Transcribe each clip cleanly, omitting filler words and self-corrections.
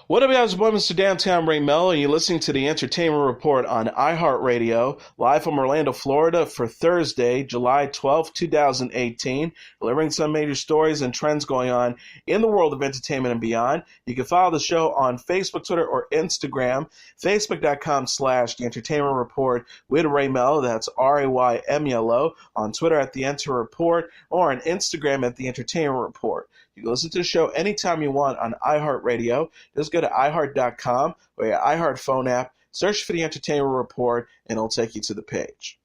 What up, guys? Welcome to Downtown Melo, and you're listening to the Entertainment Report on iHeartRadio, live from Orlando, Florida, for Thursday, July 12th, 2018, delivering some major stories and trends going on in the world of entertainment and beyond. You can follow the show on Facebook, Twitter, or Instagram, facebook.com/The Entertainment Report with Ray Melo, that's RAYMELO, on Twitter at The Enter Report, or on Instagram at The Entertainment Report. You can listen to the show anytime you want on iHeartRadio. Just go to iHeart.com or your iHeart phone app, search for the Entertainment Report, and it'll take you to the page.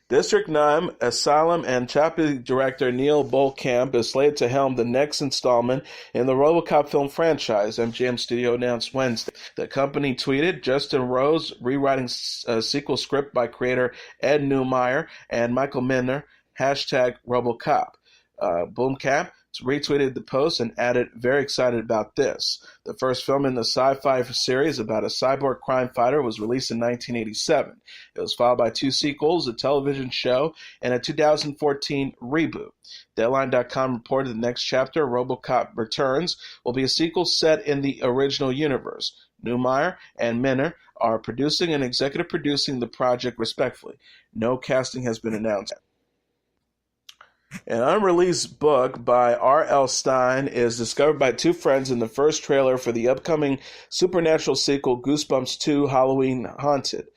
District 9 Asylum and Chappie director Neil Blomkamp is slated to helm the next installment in the RoboCop film franchise, MGM Studio announced Wednesday. The company tweeted, Justin Rose rewriting a sequel script by creator Ed Neumeyer and Michael Minner, hashtag RoboCop. Blomkamp retweeted the post and added, very excited about this. The first film in the sci-fi series about a cyborg crime fighter was released in 1987. It was followed by two sequels, a television show, and a 2014 reboot. Deadline.com reported the next chapter, RoboCop Returns, will be a sequel set in the original universe. Neumeyer and Minner are producing and executive producing the project respectively. No casting has been announced. An unreleased book by R.L. Stine is discovered by two friends in the first trailer for the upcoming supernatural sequel Goosebumps 2 Halloween Haunted,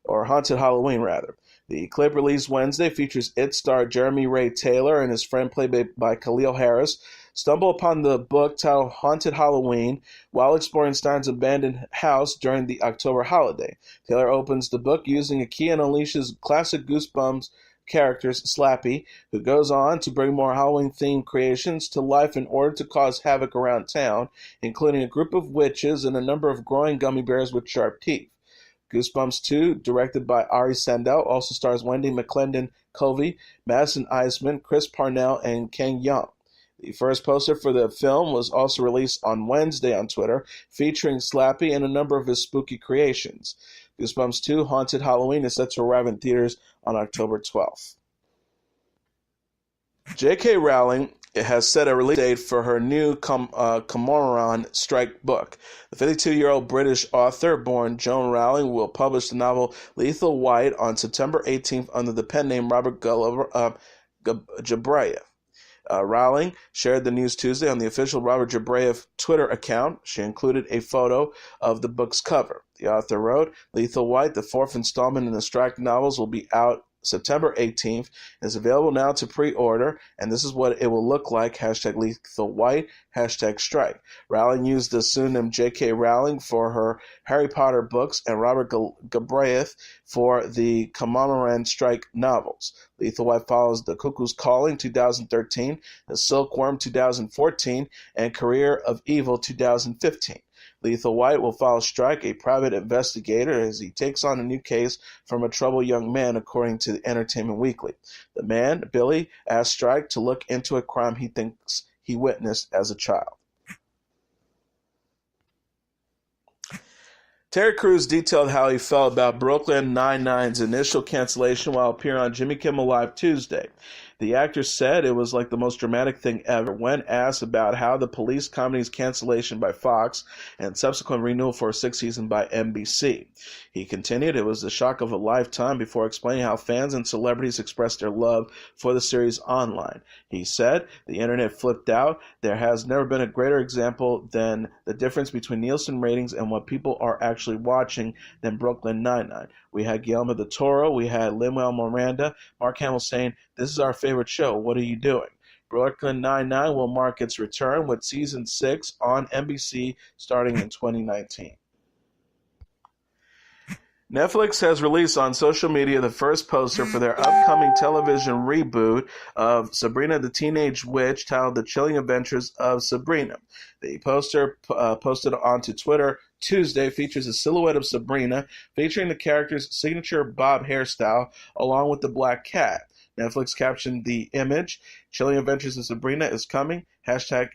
or Haunted Halloween, rather. The clip released Wednesday features It star Jeremy Ray Taylor and his friend played by Khalil Harris stumble upon the book titled Haunted Halloween while exploring Stine's abandoned house during the October holiday. Taylor opens the book using a key and unleashes classic Goosebumps characters, Slappy, who goes on to bring more Halloween-themed creations to life in order to cause havoc around town, including a group of witches and a number of growing gummy bears with sharp teeth. Goosebumps 2, directed by Ari Sandel, also stars Wendy McClendon-Covey, Madison Eisman, Chris Parnell, and Ken Young. The first poster for the film was also released on Wednesday on Twitter, featuring Slappy and a number of his spooky creations. Goosebumps 2 Haunted Halloween is set to arrive in theaters on October 12th. J.K. Rowling has set a release date for her new Cormoran Strike book. The 52-year-old British author, born Joan Rowling, will publish the novel Lethal White on September 18th under the pen name Robert Jabraev. Rowling shared the news Tuesday on the official Robert Jabraev Twitter account. She included a photo of the book's cover. The author wrote, Lethal White, the fourth installment in the Strike novels, will be out September 18th. It's available now to pre-order, and this is what it will look like, hashtag Lethal White, hashtag Strike. Rowling used the pseudonym J.K. Rowling for her Harry Potter books and Robert Galbraith for the Cormoran Strike novels. Lethal White follows The Cuckoo's Calling 2013, The Silkworm 2014, and Career of Evil 2015. Lethal White will follow Strike, a private investigator, as he takes on a new case from a troubled young man, according to Entertainment Weekly. The man, Billy, asks Strike to look into a crime he thinks he witnessed as a child. Terry Crews detailed how he felt about Brooklyn Nine-Nine's initial cancellation while appearing on Jimmy Kimmel Live Tuesday. The actor said it was like the most dramatic thing ever when asked about how the police comedy's cancellation by Fox and subsequent renewal for a sixth season by NBC. He continued, it was the shock of a lifetime, before explaining how fans and celebrities expressed their love for the series online. He said, the internet flipped out. There has never been a greater example than the difference between Nielsen ratings and what people are actually watching than Brooklyn Nine-Nine. We had Guillermo del Toro, we had Lin-Manuel Miranda, Mark Hamill saying, this is our favorite show, what are you doing? Brooklyn Nine-Nine will mark its return with Season 6 on NBC starting in 2019. Netflix has released on social media the first poster for their upcoming television reboot of Sabrina the Teenage Witch titled The Chilling Adventures of Sabrina. The poster posted onto Twitter Tuesday features a silhouette of Sabrina featuring the character's signature bob hairstyle along with the black cat. Netflix captioned the image, Chilling Adventures of Sabrina is coming, hashtag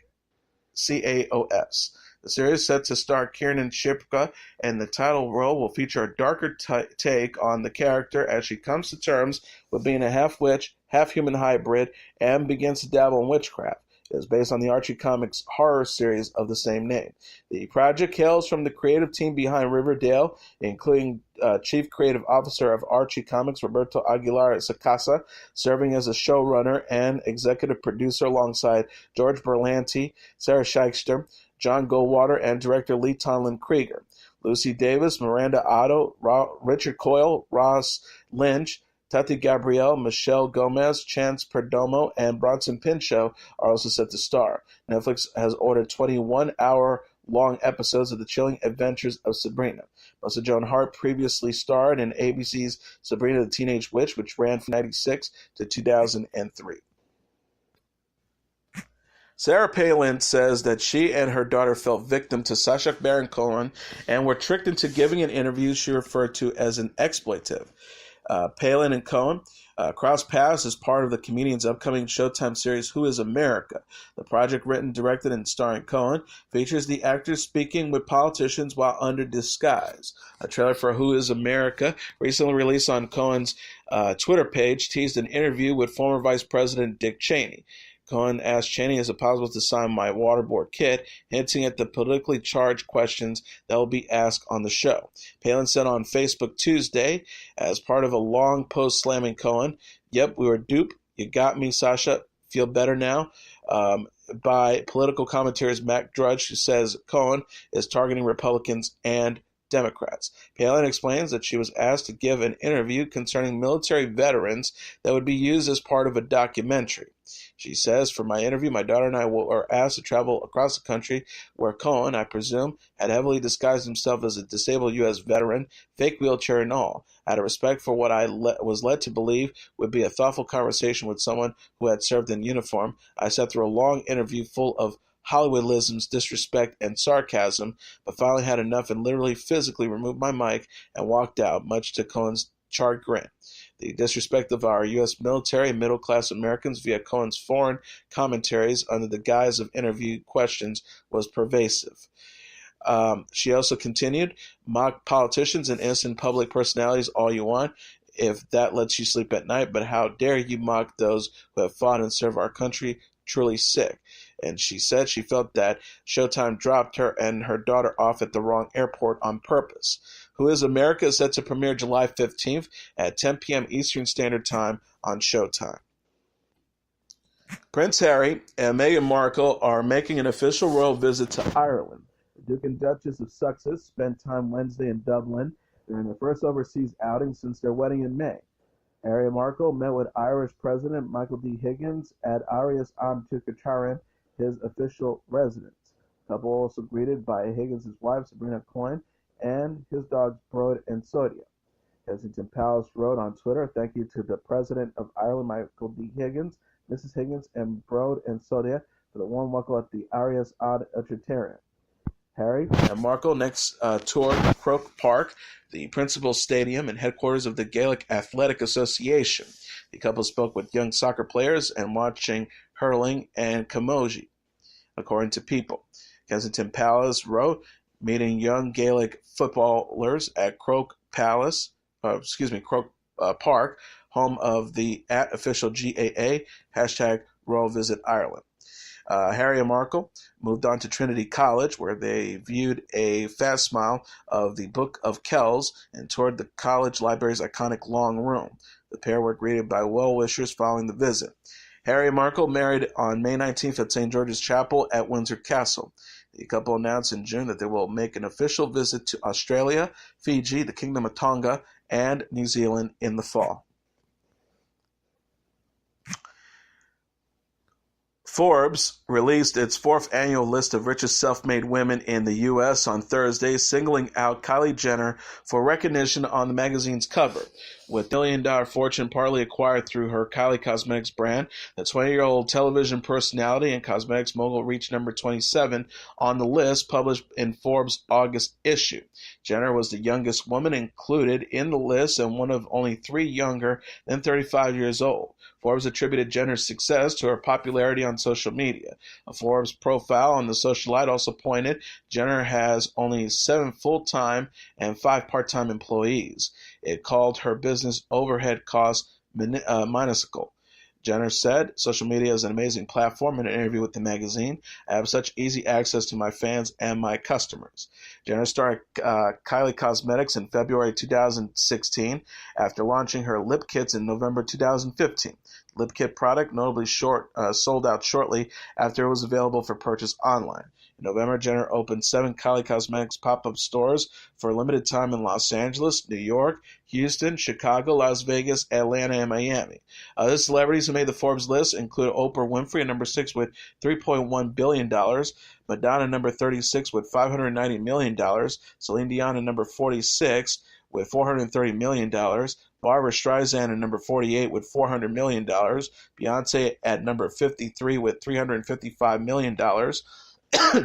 CAOS. The series set to star Kiernan Shipka, and the title role will feature a darker take on the character as she comes to terms with being a half-witch, half-human hybrid and begins to dabble in witchcraft. It is based on the Archie Comics horror series of the same name. The project hails from the creative team behind Riverdale, including Chief Creative Officer of Archie Comics, Roberto Aguilar Sacasa, serving as a showrunner and executive producer alongside George Berlanti, Sarah Schechter, John Goldwater, and director Lee Tomlin Krieger. Lucy Davis, Miranda Otto, Richard Coyle, Ross Lynch, Tati Gabrielle, Michelle Gomez, Chance Perdomo, and Bronson Pinchot are also set to star. Netflix has ordered 21-hour-long episodes of the chilling adventures of Sabrina. Melissa Joan Hart previously starred in ABC's Sabrina the Teenage Witch, which ran from 1996 to 2003. Sarah Palin says that she and her daughter fell victim to Sacha Baron Cohen and were tricked into giving an interview she referred to as an expletive. Palin and Cohen crossed paths as part of the comedian's upcoming Showtime series, Who is America? The project, written, directed, and starring Cohen, features the actors speaking with politicians while under disguise. A trailer for Who is America, recently released on Cohen's Twitter page, teased an interview with former Vice President Dick Cheney. Cohen asked Cheney, is it possible to sign my waterboard kit, hinting at the politically charged questions that will be asked on the show. Palin said on Facebook Tuesday, as part of a long post slamming Cohen, "Yep, we were duped. You got me, Sasha. Feel better now." By political commentators Matt Drudge, who says Cohen is targeting Republicans and Democrats. Palin explains that she was asked to give an interview concerning military veterans that would be used as part of a documentary. She says, for my interview, my daughter and I were asked to travel across the country where Cohen, I presume, had heavily disguised himself as a disabled U.S. veteran, fake wheelchair and all. Out of respect for what I was led to believe would be a thoughtful conversation with someone who had served in uniform, I sat through a long interview full of Hollywoodisms, disrespect, and sarcasm, but finally had enough and literally physically removed my mic and walked out, much to Cohen's charred grin. The disrespect of our U.S. military and middle-class Americans via Cohen's foreign commentaries under the guise of interview questions was pervasive. She also continued, mock politicians and innocent public personalities all you want, if that lets you sleep at night, but how dare you mock those who have fought and served our country, truly sick. And she said she felt that Showtime dropped her and her daughter off at the wrong airport on purpose. Who is America is set to premiere July 15th at 10 p.m. Eastern Standard Time on Showtime. Prince Harry and Meghan Markle are making an official royal visit to Ireland. The Duke and Duchess of Sussex spent time Wednesday in Dublin during their first overseas outing since their wedding in May. Harry and Markle met with Irish President Michael D. Higgins at Arias Am Tucacharan, his official residence. The couple also greeted by Higgins' wife, Sabrina Coyne, and his dogs, Brode and Sodia. Kensington Palace wrote on Twitter, thank you to the President of Ireland, Michael D. Higgins, Mrs. Higgins, and Brode and Sodia for the warm welcome at the Arias Ad Utrarian. Harry and Markle next toured Croke Park, the principal stadium and headquarters of the Gaelic Athletic Association. The couple spoke with young soccer players and watching hurling and camogie, according to People. Kensington Palace wrote, meeting young Gaelic footballers at Croke Park, home of the @official GAA, #Royal Visit Ireland. Harry and Markle moved on to Trinity College, where they viewed a fast smile of the Book of Kells and toured the college library's iconic Long Room. The pair were greeted by well-wishers following the visit. Harry and Markle married on May 19th at St. George's Chapel at Windsor Castle. The couple announced in June that they will make an official visit to Australia, Fiji, the Kingdom of Tonga, and New Zealand in the fall. Forbes released its fourth annual list of richest self-made women in the U.S. on Thursday, singling out Kylie Jenner for recognition on the magazine's cover. With a $1 billion fortune partly acquired through her Kylie Cosmetics brand, the 20-year-old television personality and cosmetics mogul reached number 27 on the list published in Forbes' August issue. Jenner was the youngest woman included in the list and one of only 3 younger than 35 years old. Forbes attributed Jenner's success to her popularity on social media. A Forbes profile on the socialite also pointed Jenner has only 7 full-time and 5 part-time employees. It called her business overhead costs minuscule. Jenner said, "Social media is an amazing platform." In an interview with the magazine, "I have such easy access to my fans and my customers." Jenner started Kylie Cosmetics in February 2016 after launching her lip kits in November 2015. Lip kit product notably sold out shortly after it was available for purchase online. In November, Jenner opened 7 Kylie Cosmetics pop-up stores for a limited time in Los Angeles, New York, Houston, Chicago, Las Vegas, Atlanta, and Miami. Other celebrities who made the Forbes list include Oprah Winfrey at number 6 with $3.1 billion, Madonna at number 36 with $590 million, Celine Dion at number 46 with $430 million, Barbra Streisand at number 48 with $400 million, Beyonce at number 53 with $355 million,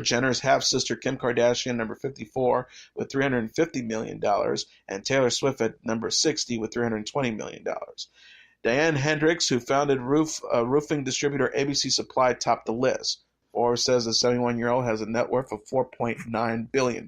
Jenner's half-sister Kim Kardashian, number 54, with $350 million, and Taylor Swift at number 60 with $320 million. Diane Hendricks, who founded roofing distributor ABC Supply, topped the list. Forbes says the 71-year-old has a net worth of $4.9 billion.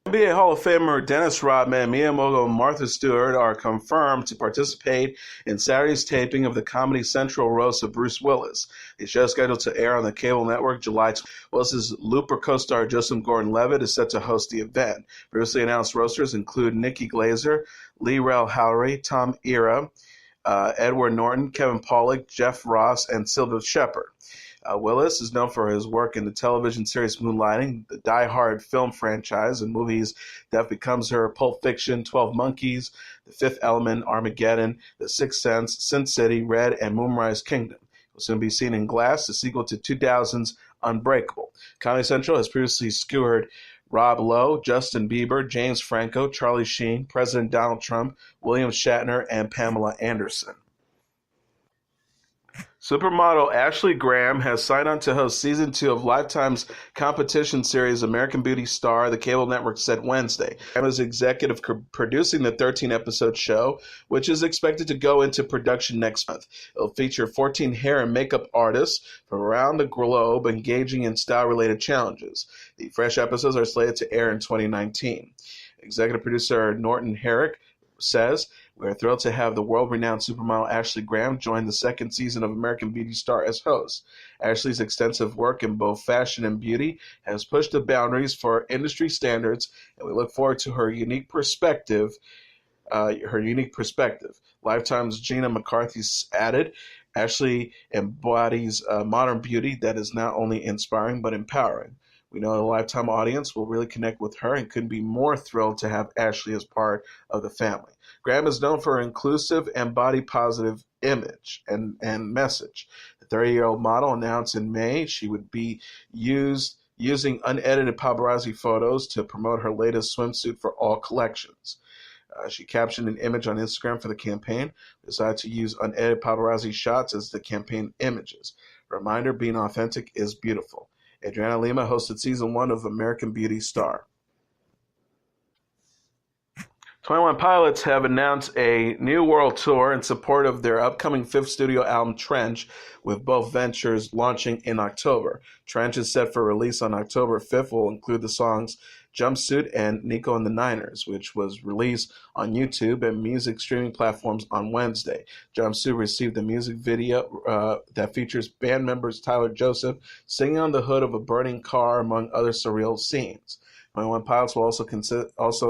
NBA Hall of Famer Dennis Rodman and Mia mogul Martha Stewart are confirmed to participate in Saturday's taping of the Comedy Central roast of Bruce Willis. The show is scheduled to air on the cable network July 20th. Willis's Looper co-star Joseph Gordon-Levitt is set to host the event. Previously announced roasters include Nikki Glazer, Lee Rel Howery, Tom Era, Edward Norton, Kevin Pollak, Jeff Ross, and Sylvia Shepard. Willis is known for his work in the television series Moonlighting, the Die Hard film franchise, and movies that becomes her Pulp Fiction, 12 Monkeys, The Fifth Element, Armageddon, The Sixth Sense, Sin City, Red, and Moonrise Kingdom. He will soon be seen in Glass, the sequel to 2000's Unbreakable. Comedy Central has previously skewered Rob Lowe, Justin Bieber, James Franco, Charlie Sheen, President Donald Trump, William Shatner, and Pamela Anderson. Supermodel Ashley Graham has signed on to host Season 2 of Lifetime's competition series American Beauty Star, the cable network said Wednesday. Graham is executive producing the 13-episode show, which is expected to go into production next month. It will feature 14 hair and makeup artists from around the globe engaging in style-related challenges. The fresh episodes are slated to air in 2019. Executive producer Norton Herrick says, "We are thrilled to have the world-renowned supermodel Ashley Graham join the second season of American Beauty Star as host. Ashley's extensive work in both fashion and beauty has pushed the boundaries for industry standards, and we look forward to her unique perspective. Lifetime's Gina McCarthy added, "Ashley embodies modern beauty that is not only inspiring but empowering. We know the Lifetime audience will really connect with her and couldn't be more thrilled to have Ashley as part of the family." Graham is known for her inclusive and body-positive image and message. The 30-year-old model announced in May she would be using unedited paparazzi photos to promote her latest swimsuit for all collections. She captioned an image on Instagram for the campaign, decided to use unedited paparazzi shots as the campaign images. Reminder, being authentic is beautiful. Adriana Lima hosted Season 1 of American Beauty Star. 21 Pilots have announced a new world tour in support of their upcoming 5th studio album, Trench, with both ventures launching in October. Trench is set for release on October 5th, will include the songs Jumpsuit and Nico and the Niners, which was released on YouTube and music streaming platforms on Wednesday. Jumpsuit received a music video that features band members Tyler Joseph singing on the hood of a burning car, among other surreal scenes. 21 Pilots will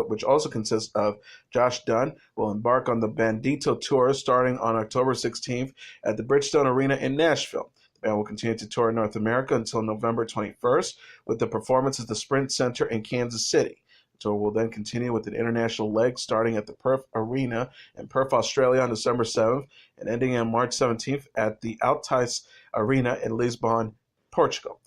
which also consists of Josh Dunn, will embark on the Bandito Tour starting on October 16th at the Bridgestone Arena in Nashville. The band will continue to tour North America until November 21st with the performance at the Sprint Center in Kansas City. The tour will then continue with an international leg starting at the Perth Arena in Perth, Australia on December 7th and ending on March 17th at the Altice Arena in Lisbon, Portugal.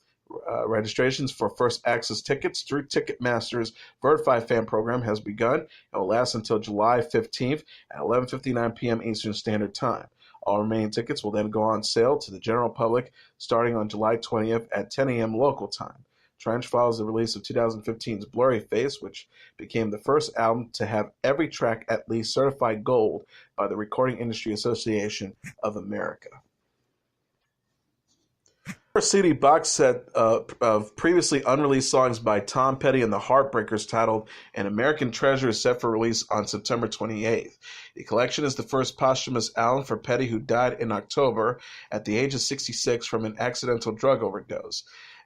Registrations for first access tickets through Ticketmaster's Verified Fan Program has begun and will last until July 15th at 11:59 p.m. Eastern Standard Time. All remaining tickets will then go on sale to the general public starting on July 20th at 10 a.m. local time. Trench follows the release of 2015's Blurry Face, which became the first album to have every track at least certified gold by the Recording Industry Association of America. CD box set of previously unreleased songs by Tom Petty and the Heartbreakers titled An American Treasure is set for release on September 28th. The collection is the first posthumous album for Petty, who died in October at the age of 66 from an accidental drug overdose.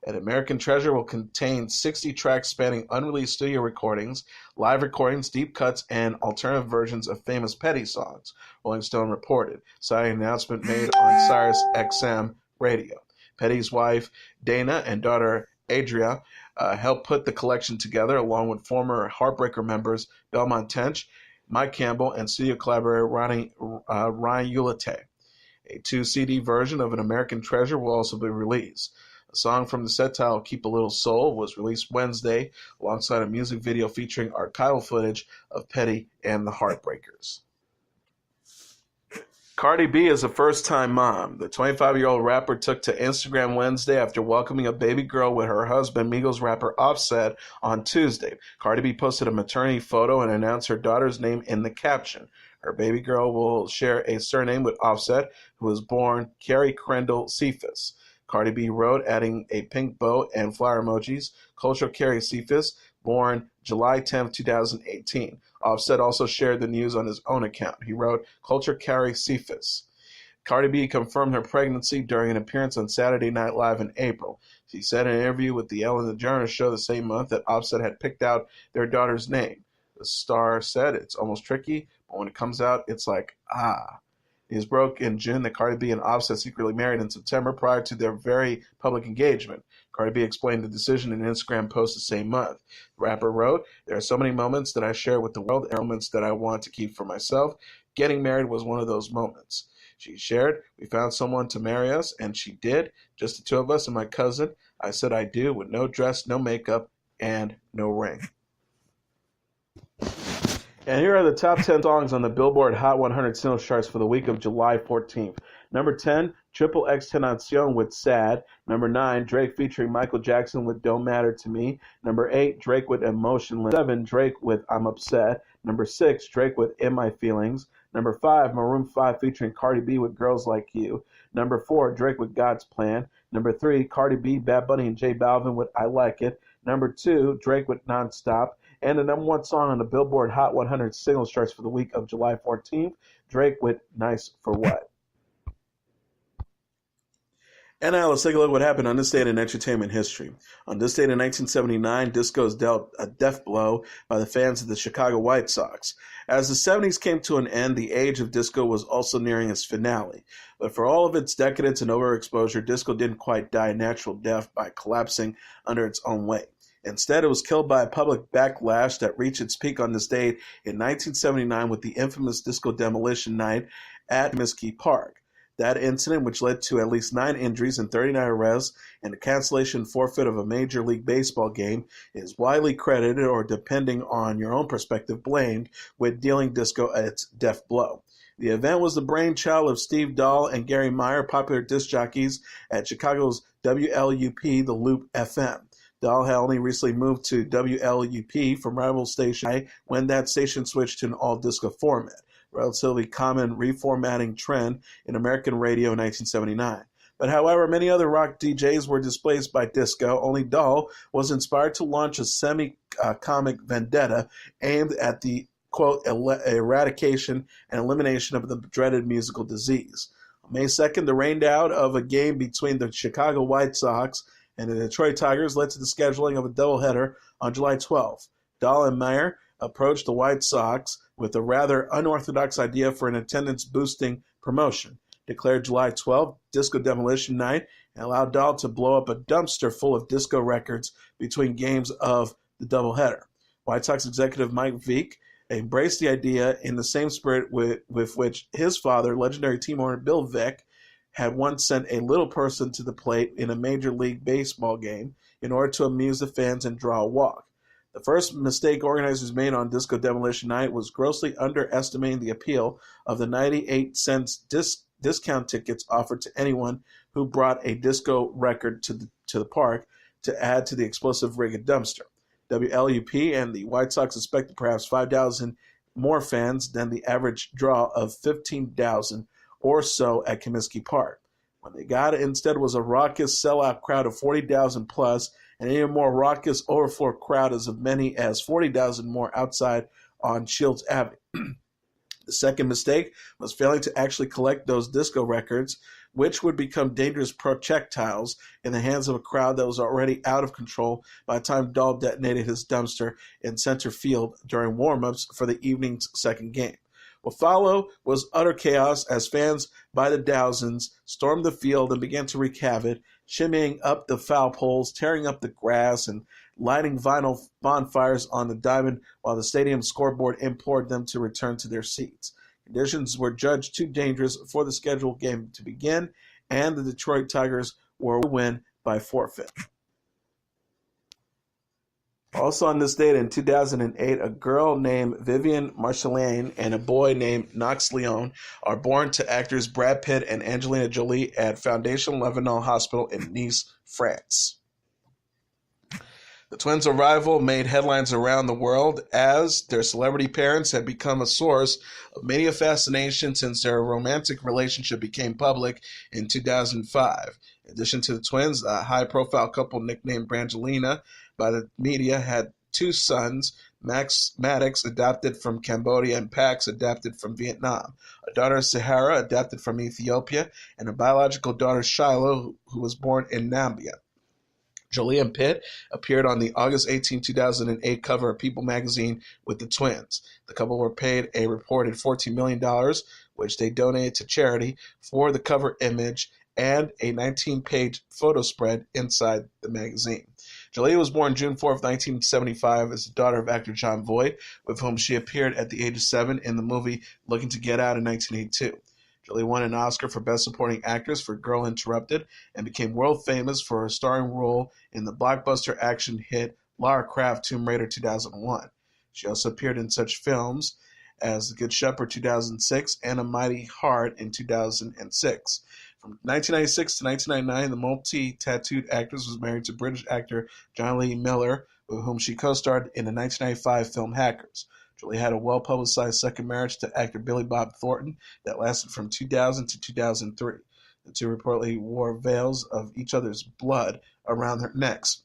An American Treasure will contain 60 tracks spanning unreleased studio recordings, live recordings, deep cuts, and alternative versions of famous Petty songs, Rolling Stone reported, citing an announcement made on Sirius XM radio. Petty's wife, Dana, and daughter, Adria, helped put the collection together, along with former Heartbreaker members Belmont Tench, Mike Campbell, and studio collaborator Ryan Ulate. A 2-CD version of An American Treasure will also be released. A song from the set titled Keep a Little Soul was released Wednesday, alongside a music video featuring archival footage of Petty and the Heartbreakers. Cardi B is a first-time mom. The 25-year-old rapper took to Instagram Wednesday after welcoming a baby girl with her husband, Migos rapper Offset, on Tuesday. Cardi B posted a maternity photo and announced her daughter's name in the caption. Her baby girl will share a surname with Offset, who was born Carrie Crendel Cephas. Cardi B wrote, adding a pink bow and flower emojis, Cultural Carrie Cephas, born July 10, 2018. Offset also shared the news on his own account. He wrote, Culture Carrie Cephas. Cardi B confirmed her pregnancy during an appearance on Saturday Night Live in April. She said in an interview with the Ellen DeGeneres show the same month that Offset had picked out their daughter's name. The star said, it's almost tricky, but when it comes out, it's like, ah. News broke in June that Cardi B and Offset secretly married in September prior to their very public engagement. Cardi B explained the decision in an Instagram post the same month. The rapper wrote, there are so many moments that I share with the world and moments that I want to keep for myself. Getting married was one of those moments. She shared, we found someone to marry us, and she did. Just the two of us and my cousin. I said I do, with no dress, no makeup, and no ring. And here are the top 10 songs on the Billboard Hot 100 singles charts for the week of July 14th. Number 10, Triple X Tentacion with Sad. Number 9, Drake featuring Michael Jackson with Don't Matter to Me. Number 8, Drake with Emotionless. 7, Drake with I'm Upset. Number 6, Drake with In My Feelings. Number 5, Maroon 5 featuring Cardi B with Girls Like You. Number 4, Drake with God's Plan. Number 3, Cardi B, Bad Bunny, and J Balvin with I Like It. Number 2, Drake with Nonstop. And the number 1 song on the Billboard Hot 100 singles charts for the week of July 14th, Drake with Nice for What. And now let's take a look at what happened on this date in entertainment history. On this date in 1979, disco was dealt a death blow by the fans of the Chicago White Sox. As the 70s came to an end, the age of disco was also nearing its finale. But for all of its decadence and overexposure, disco didn't quite die a natural death by collapsing under its own weight. Instead, it was killed by a public backlash that reached its peak on this date in 1979 with the infamous disco demolition night at Comiskey Park. That incident, which led to at least 9 injuries and 39 arrests and the cancellation forfeit of a Major League Baseball game, is widely credited, or depending on your own perspective, blamed with dealing disco its death blow. The event was the brainchild of Steve Dahl and Gary Meyer, popular disc jockeys at Chicago's WLUP, the Loop FM. Dahl had only recently moved to WLUP from rival station I when that station switched to an all-disco format, a relatively common reformatting trend in American radio in 1979. But however, many other rock DJs were displaced by disco. Only Dahl was inspired to launch a semi-comic vendetta aimed at the, quote, eradication and elimination of the dreaded musical disease. On May 2nd, the rained out of a game between the Chicago White Sox and the Detroit Tigers led to the scheduling of a doubleheader on July 12th. Dahl and Meyer approached the White Sox with a rather unorthodox idea for an attendance-boosting promotion. Declared July 12th Disco Demolition Night, and allowed Dahl to blow up a dumpster full of disco records between games of the doubleheader. White Sox executive Mike Vick embraced the idea in the same spirit with which his father, legendary team owner Bill Vick, had once sent a little person to the plate in a Major League Baseball game in order to amuse the fans and draw a walk. The first mistake organizers made on Disco Demolition Night was grossly underestimating the appeal of the 98 cents discount tickets offered to anyone who brought a disco record to the park to add to the explosive rigged dumpster. WLUP and the White Sox expected perhaps 5,000 more fans than the average draw of 15,000 or so at Comiskey Park. When they got it, instead was a raucous sellout crowd of 40,000 plus, and an even more raucous overflow crowd as many as 40,000 more outside on Shields Avenue. The second mistake was failing to actually collect those disco records, which would become dangerous projectiles in the hands of a crowd that was already out of control by the time Dahl detonated his dumpster in center field during warm-ups for the evening's second game. What followed was utter chaos as fans by the thousands stormed the field and began to wreak havoc, shimmying up the foul poles, tearing up the grass, and lighting vinyl bonfires on the diamond while the stadium scoreboard implored them to return to their seats. Conditions were judged too dangerous for the scheduled game to begin, and the Detroit Tigers were to win by forfeit. Also on this date in 2008, a girl named Vivian Marchelaine and a boy named Knox Leon are born to actors Brad Pitt and Angelina Jolie at Foundation Lebanon Hospital in Nice, France. The twins' arrival made headlines around the world as their celebrity parents had become a source of media fascination since their romantic relationship became public in 2005. In addition to the twins, a high-profile couple nicknamed Brangelina by the media had two sons, Max Maddox, adopted from Cambodia, and Pax, adopted from Vietnam, a daughter, Sahara, adopted from Ethiopia, and a biological daughter, Shiloh, who was born in Namibia. Jolie and Pitt appeared on the August 18, 2008 cover of People magazine with the twins. The couple were paid a reported $14 million, which they donated to charity, for the cover image and a 19-page photo spread inside the magazine. Jolie was born June 4, 1975, as the daughter of actor Jon Voight, with whom she appeared at the age of 7 in the movie Looking to Get Out in 1982. Jolie won an Oscar for Best Supporting Actress for Girl Interrupted and became world famous for her starring role in the blockbuster action hit Lara Croft Tomb Raider 2001. She also appeared in such films as The Good Shepherd 2006 and A Mighty Heart in 2006. From 1996 to 1999, the multi-tattooed actress was married to British actor John Lee Miller, with whom she co-starred in the 1995 film Hackers. Jolie had a well-publicized second marriage to actor Billy Bob Thornton that lasted from 2000 to 2003. The two reportedly wore veils of each other's blood around their necks.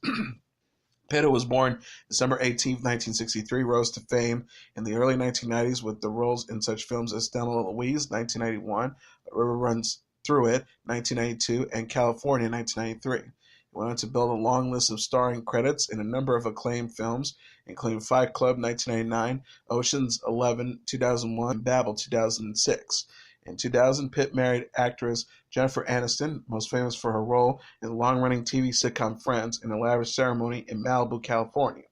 Pena was born December 18, 1963, rose to fame in the early 1990s with the roles in such films as Thelma and Louise, 1991, A River Runs Through It, 1992, and California, 1993. He went on to build a long list of starring credits in a number of acclaimed films, including Fight Club, 1999, Ocean's 11, 2001, and Babel, 2006. In 2000, Pitt married actress Jennifer Aniston, most famous for her role in the long-running TV sitcom Friends, in a lavish ceremony in Malibu, California.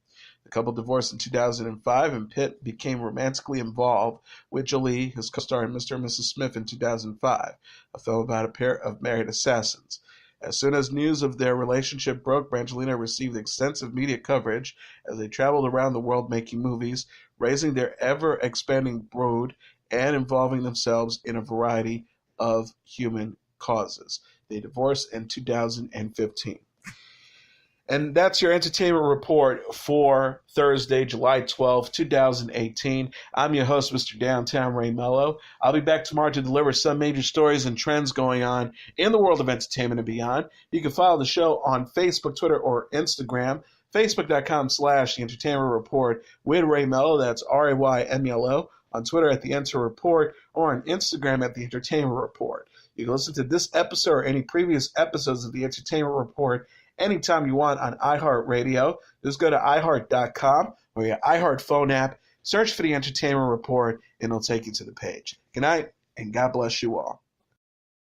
The couple divorced in 2005, and Pitt became romantically involved with Jolie, his co-star in Mr. and Mrs. Smith in 2005, a film about a pair of married assassins. As soon as news of their relationship broke, Brangelina received extensive media coverage as they traveled around the world making movies, raising their ever-expanding brood, and involving themselves in a variety of human causes. They divorced in 2015. And that's your entertainment report for Thursday, July 12th, 2018. I'm your host, Mr. Downtown Ray Melo. I'll be back tomorrow to deliver some major stories and trends going on in the world of entertainment and beyond. You can follow the show on Facebook, Twitter, or Instagram. Facebook.com/The Entertainment Report with Ray Melo. That's RAYMELO. On Twitter at The Enter Report, or on Instagram at The Entertainment Report. You can listen to this episode or any previous episodes of The Entertainment Report anytime you want on iHeartRadio. Just go to iHeart.com or your iHeart phone app, search for The Entertainment Report, and it'll take you to the page. Good night, and God bless you all.